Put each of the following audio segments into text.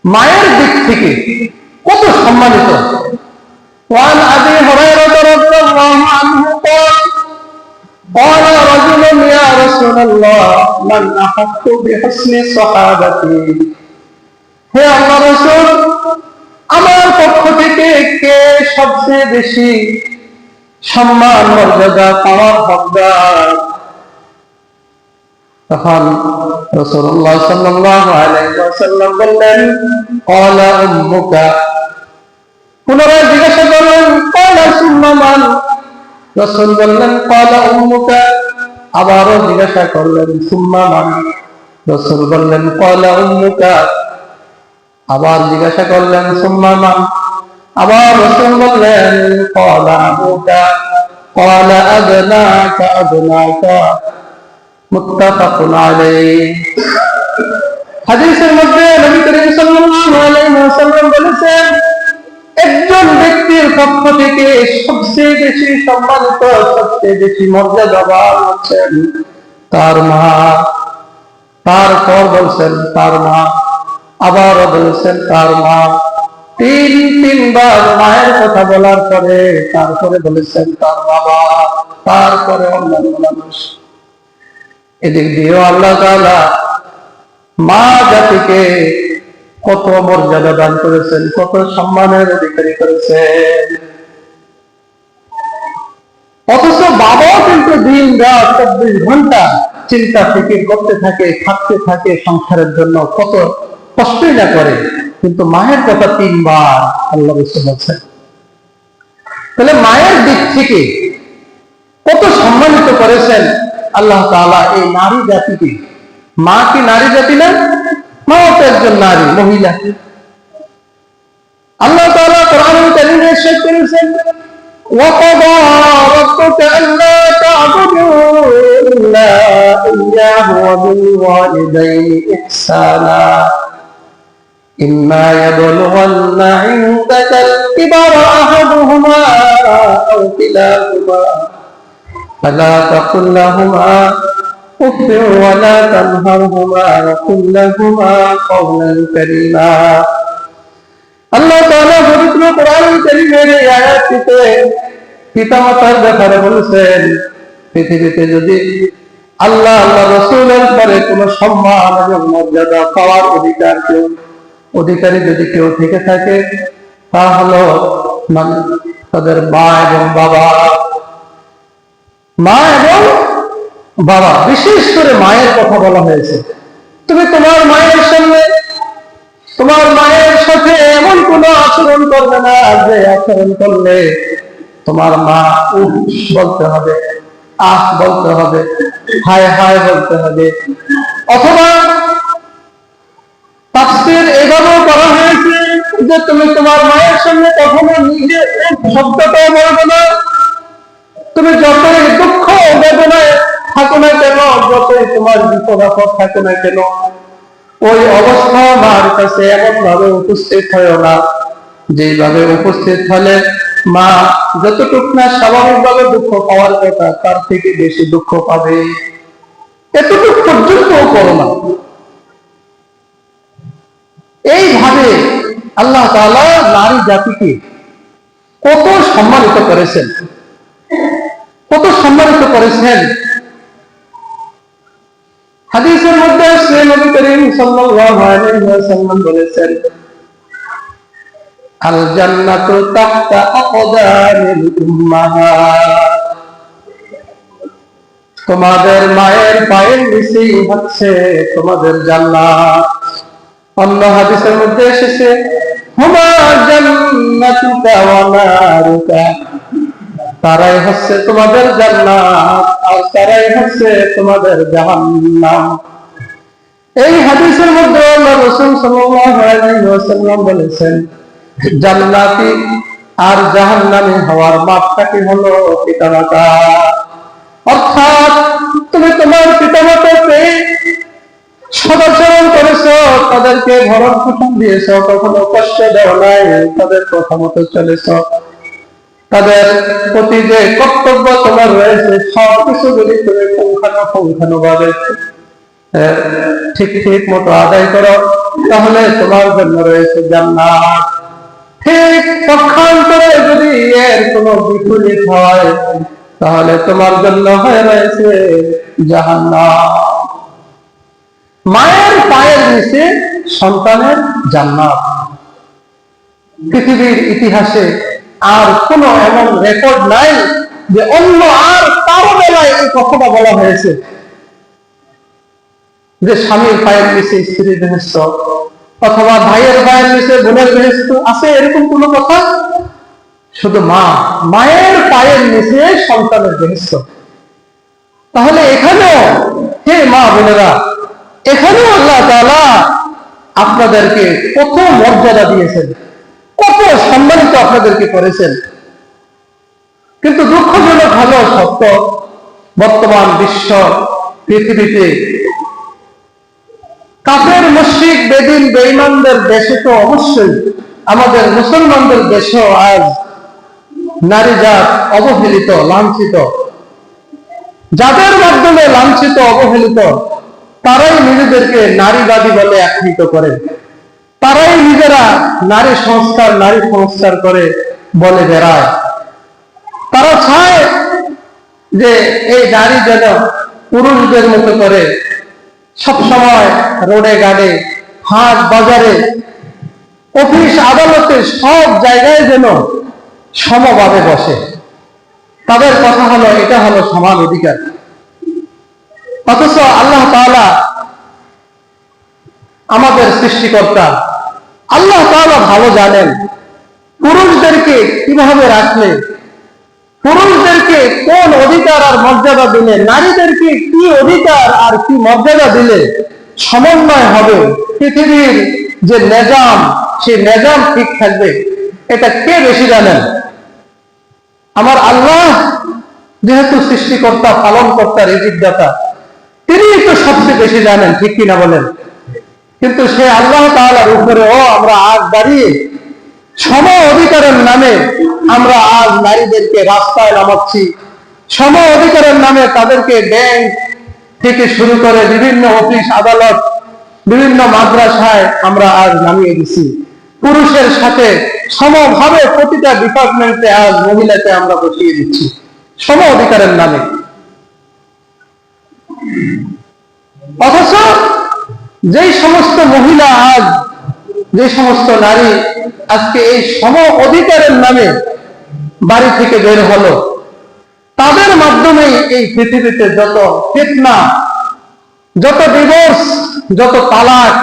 মায়ের দিক থেকে কত সম্মানিত। وعن أبي هريرة رضي الله عنه قال رجل يا رسول الله من أحق بحسن صحابتي হে আল্লাহ রাসূল, আমার পক্ষ থেকে কে সবচেয়ে বেশি সম্মান মর্যাদা পাওয়ার হকদার? তখন রাসূলুল্লাহ সাল্লাল্লাহু আলাইহি ওয়াসাল্লাম বললেন, ক্বালা উম্মুকা। পুনরায় জিজ্ঞাসা করলেন, ক্বালা সুম্মা মান? রাসূল বললেন, ক্বালা উম্মুকা। আবারও জিজ্ঞাসা করলেন, সুম্মা মান? রাসূল বললেন, ক্বালা উম্মুকা। আবার জিজ্ঞাসা করলেন, সুম্মা মান? আবার রাসূল বললেন, ক্বালা আবুকা। ক্বালা আদনাকা আদনাকা। মুত্তাফাকুন আলাইহি। হাদিসের মধ্যে নবী করিম সাল্লাল্লাহু আলাইহি ওয়াসাল্লাম বলেছেন, একজন ব্যক্তির পক্ষ থেকে সবচেয়ে বেশি সম্মানিত, সবচেয়ে বেশি মর্যাদাবান হচ্ছেন তার মা। তারপর বলছেন তার মা, আবারও বলছেন তার মা। তিনবার মায়ের কথা বলার পরে তারপরে বলেছেন তার বাবা, তারপরে অন্যান্য মানুষ। এদিক দিয়েও আল্লাহ তাআলা মা জাতিকে কত মর্যাদা দান করেছেন, কত সম্মানের অধিকারী করেছেন। অথচ বাবাও কিন্তু দিন রাত 24 ঘন্টা চিন্তা ফিকির করতে থাকে, থাকতে থাকে সংসারের জন্য, কত কষ্টই না করে, কিন্তু মায়ের কথা 3 বার আল্লাহ রাসূল বলেছেন। তাহলে মায়ের দিক থেকে কত সম্মানিত করেছেন আল্লাহ তাআলা এই নারী জাতিকে। মা কি নারী জাতি না? মাও তো একজন নারী, মহিলা। আল্লাহ তাআলা কোরআনুল কারীমে ইরশাদ করেছেন, وَقَضَى رَبُّكَ أَلَّا تَعْبُدُوا إِلَّا إِيَّاهُ وَبِالْوَالِدَيْنِ إِحْسَانًا إِمَّا يَبْلُغَنَّ عِندَكَ الْكِبَرَ أَحَدُهُمَا أَوْ كِلَاهُمَا فَلَا تَقُل لَّهُمَا أُفٍّ وَلَا تَنْهَرْهُمَا وَقُل لَّهُمَا قَوْلًا كَرِيمًا। আল্লাহ তাআলা পবিত্র কোরআনুল কারীমের এই আয়াতটিতে পিতামাতার ব্যাপারে বলেছেন, পৃথিবীতে যদি আল্লাহ রাসূলের পরে কোনো সম্মান এবং মর্যাদা পাওয়ার অধিকারী যদি কেউ থেকে থাকে, তা হলো তাদের মা এবং বাবা। মা এবং বাবা, বিশেষ করে মায়ের কথা বলা হয়েছে। তুমি তোমার মায়ের সামনে, তোমার মায়ের সাথে এমন কোন আচরণ করবে না যে আচরণ করলে তোমার মা উফ বলতে হবে, আহ বলতে হবে, হায় হায় বলতে হবে। অথবা তাফসীর এভাবেও করা হয়েছে যে তুমি তোমার মায়ের সামনে কখনো নিজে শব্দটাও বলবে না। তুমি যতই দুঃখ বেদনায় থাকো না কেন, যতই তোমার বিপদ আপদ থাকো না কেন, ওই অবস্থা মার কাছে এমন ভাবে উপস্থিত হয় না যেভাবে উপস্থিত হলে মা যতটুক না স্বাভাবিকভাবে দুঃখ পাওয়ার কথা তার থেকে বেশি দুঃখ পাবে। এতটুক পর্যন্ত করো না। এইভাবে আল্লাহ তাআলা নারী জাতিকে কত সম্মানিত করেছেন, কত সম্মানিত করেছেন। হাদিসের মধ্যে আসছে, নবী করিম সাল্লাল্লাহু আলাইহি ওয়াসাল্লাম বলেছেন, আল জান্নাতু তাহতা আকদামিল উম্মাহাত। তোমাদের মায়ের পায়ের নিচেই হচ্ছে তোমাদের জান্নাত। অন্য হাদিসের মধ্যে এসেছে, হুমা জান্নাতুকা ওয়া নারুকা। তারাই হচ্ছে তোমাদের জান্নাত আর তারাই হচ্ছে তোমাদের জাহান্নাম। এই হাদিসের মধ্যে আল্লাহ রাসূল সাল্লাল্লাহু আলাইহি ওয়াসাল্লাম বলেছেন, জান্নাতি আর জাহান্নামী হওয়ার মাপকাঠি হলো পিতামাতা। অর্থাৎ তুমি তোমার পিতামাতাকে সদাচরণ করেছো, তাদেরকে ভরণ পোষণ দিয়েছো, কখনো কষ্ট দেও নাই, তাদের কথা মতো চলেছো, তাদের প্রতি যে কর্তব্য তোমার রয়েছে সবকিছু যদি তুমি পুঙ্খানুপুঙ্খানুভাবে ঠিক মতো আদায় করো, তাহলে তোমার জন্য রয়েছে জান্নাত। ঠিক পক্ষান্তরে যদি এর কোনো বিপরীত হয় তাহলে তোমার জন্য হয়ে রয়েছে জাহান্নাম। মায়ের পায়ের নিচে সন্তানের জান্নাত। পৃথিবীর ইতিহাসে আর কোন এমন রেকর্ড নাই যে অন্য আর কারো বেলায় এই কথাটা বলা হয়েছে যে স্বামীর পায়ের নিচে স্ত্রীর বেহেশত, অথবা ভাইয়ের পায়ের নিচে বোনের বেহেশত। আছে এরকম কোন কথা? শুধু মায়ের পায়ের নিচে সন্তানের বেহেশত। তাহলে এখানেও, হে মা বোনেরা, এখানেও আল্লাহ তাআলা আপনাদেরকে কত মর্যাদা দিয়েছেন, কত সম্মানিত আপনাদেরকে করেছেন। কিন্তু দুঃখজনক হলো সত্য, বর্তমান বিশ্ব পৃথিবীতে কাফের, মুশরিক, বেদিন, বেঈমানদের দেশে তো অবশ্যই, আমাদের মুসলমানদের দেশেও আজ নারী জাত অবহেলিত, লাঞ্ছিত। যাদের মাধ্যমে লাঞ্ছিত, অবহেলিত, তারাই নিজেদেরকে নারীবাদী বলে আখ্যায়িত করে, তারাই নিজেরা নারী সংস্কার করে বলে বেড়ায়। তারা চায় যে এই নারী যেন পুরুষদের মতো করে সবসময় রোডে ঘাটে, হাট বাজারে, অফিস আদালতে, সব জায়গায় যেন সমভাবে বসে। তাদের কথা হলো এটা হলো সমান অধিকার। অথচ আল্লাহ তাআলা, আমাদের সৃষ্টিকর্তা আল্লাহ তাআলা ভালো জানেন পুরুষদেরকে কিভাবে রাখলে, পুরুষদেরকে কোন অধিকার আর মর্যাদা দিলে, নারীদেরকে কি অধিকার আর কি মর্যাদা দিলে সমন্বয় হবে, পৃথিবীর যে নিজাম, সেই নিজাম ঠিক থাকবে, এটা কে বেশি জানেন? আমার আল্লাহ যেহেতু সৃষ্টিকর্তা, পালনকর্তা, রিজিকদাতা, তিনি তো সবচেয়ে বেশি জানেন, ঠিক কিনা বলেন? কিন্তু সে আল্লাহ তাআলার উপরেও আমরা আজ দাঁড়িয়ে সম অধিকারের নামে আমরা আজ নারীদেরকে রাস্তায় নামাচ্ছি, সম অধিকারের নামে তাদেরকে ব্যাংক থেকে শুরু করে বিভিন্ন অফিস আদালত, বিভিন্ন মাদ্রাসায় আমরা আজ নামিয়ে দিচ্ছি। পুরুষের সাথে সমভাবে প্রতিটা ডিপার্টমেন্টে আজ মহিলাকে আমরা বসিয়ে দিচ্ছি সম অধিকারের নামে। অথচ যেই সমস্ত মহিলা আজ, যে সমস্ত নারী আজকে এই সম অধিকারের নামে বাড়ি থেকে বের হলো, তাদের মাধ্যমেই এই পৃথিবীতে যত ফিতনা, যত ডিভোর্স, যত তালাক,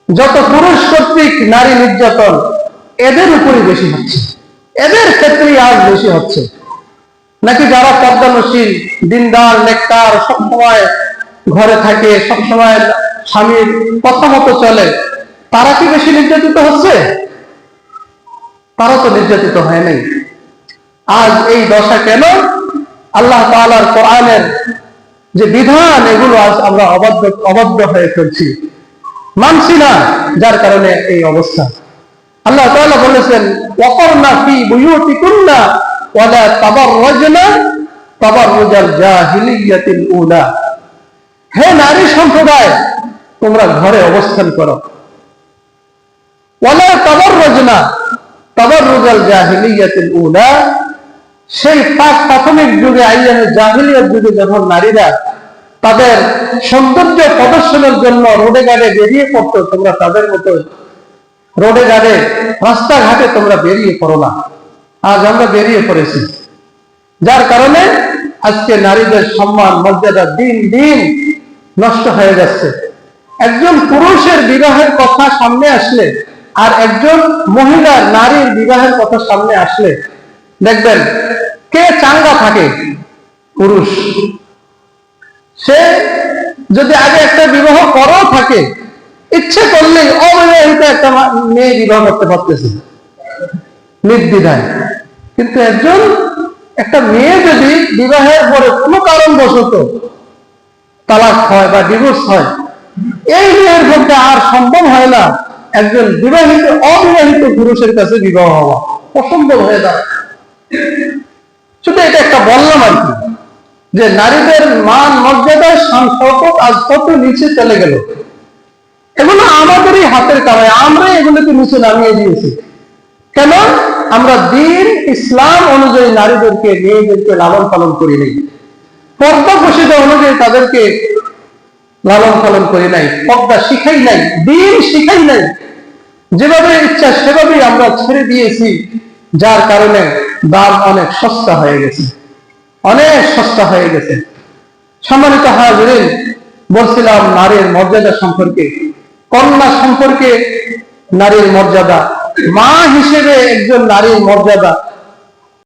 যত পুরুষ কর্তৃক নারী নির্যাতন, এদের উপরই বেশি হচ্ছে, এদের ক্ষেত্রেই আজ বেশি হচ্ছে। নাকি যারা পর্দানশীল, দিনদার, নেককার, সবসময় ঘরে থাকে, সবসময় স্বামীর কথা মতো চলে, তারা কি বেশি নির্যাতিত হচ্ছে? তারা তো নির্যাতিত হয় নাই। আজ এই দশা কেন? আল্লাহ তাআলার কোরআনের যে বিধান, এগুলো আজ আমরা অবাধ্য হয়ে ফেলছি, মানছি না, যার কারণে এই অবস্থা। আল্লাহ তাআলা বলেছেন, ওয়াকারনা ফি বুয়ুতিকুন্না ওয়ালা তাবাররাজনা তাবাররুজাল জাহিলিয়াতিল উলা। হে নারী সম্প্রদায়, তোমরা ঘরে অবস্থান করো। ওয়ালা তাবাররাজনা তাবাররুজাল জাহিলিয়াতিল উলা, সেই পাক প্রাথমিক যুগে, আইয়ামে জাহিলিয়াত যুগে যখন নারীরা তাদের সৌন্দর্য প্রদর্শনের জন্য রোডে ঘাটে বেরিয়ে পড়তো, তোমরা তাদের মতো রোডে ঘাটে, রাস্তাঘাটে তোমরা বেরিয়ে পড়ো না। আজ আমরা বেরিয়ে পড়েছি, যার কারণে আজকে নারীদের সম্মান, মর্যাদা দিন দিন নষ্ট হয়ে যাচ্ছে। একজন পুরুষের বিবাহের কথা সামনে আসলে আর একজন মহিলার, নারীর বিবাহের কথা সামনে আসলে দেখবেন কে চাঙ্গা থাকে? পুরুষ। সে যদি আগে একটা বিবাহ করাও থাকে, ইচ্ছে করলেই অবিবাহিত একটা মেয়ে বিবাহ করতে পারতেছে নির্দ্বিধায়। কিন্তু একটা মেয়ে যদি বিবাহের পরে কোনো কারণবশত তালাক হয় বা ডিভোর্স হয়, এই মেয়ের পক্ষে আর সম্ভব হয় না একজন অবিবাহিত পুরুষের কাছে বিবাহ হওয়া, অসম্ভব হয়ে দাঁড়ায়। শুধু এটা একটা বললাম আর কি, যে নারীদের মান, মর্যাদা, সম্পর্ক আজ কত নিচে চলে গেল। এগুলো আমাদেরই হাতের কামাই, আমরা এগুলোকে নিচে নামিয়ে দিয়েছি। কেন? আমরা দ্বীন ইসলাম অনুযায়ী নারীদেরকে মেয়েদেরকে লালন পালন করি নাই, পর্দা প্রসিদ্ধ অনুযায়ী তাদেরকে লালন পালন করি নাই, পর্দা শিখাই নাই, দ্বীন শিখাই নাই। যেভাবে ইচ্ছা সেভাবেই আমরা ছেড়ে দিয়েছি, যার কারণে দাম অনেক সস্তা হয়ে গেছে, অনেক সস্তা হয়ে গেছে। সম্মানিত হাজিরিন, বলছিলাম নারীর মর্যাদা সম্পর্কে, কন্যা সম্পর্কে নারীর মর্যাদা, মা হিসেবে একজন নারীর মর্যাদা,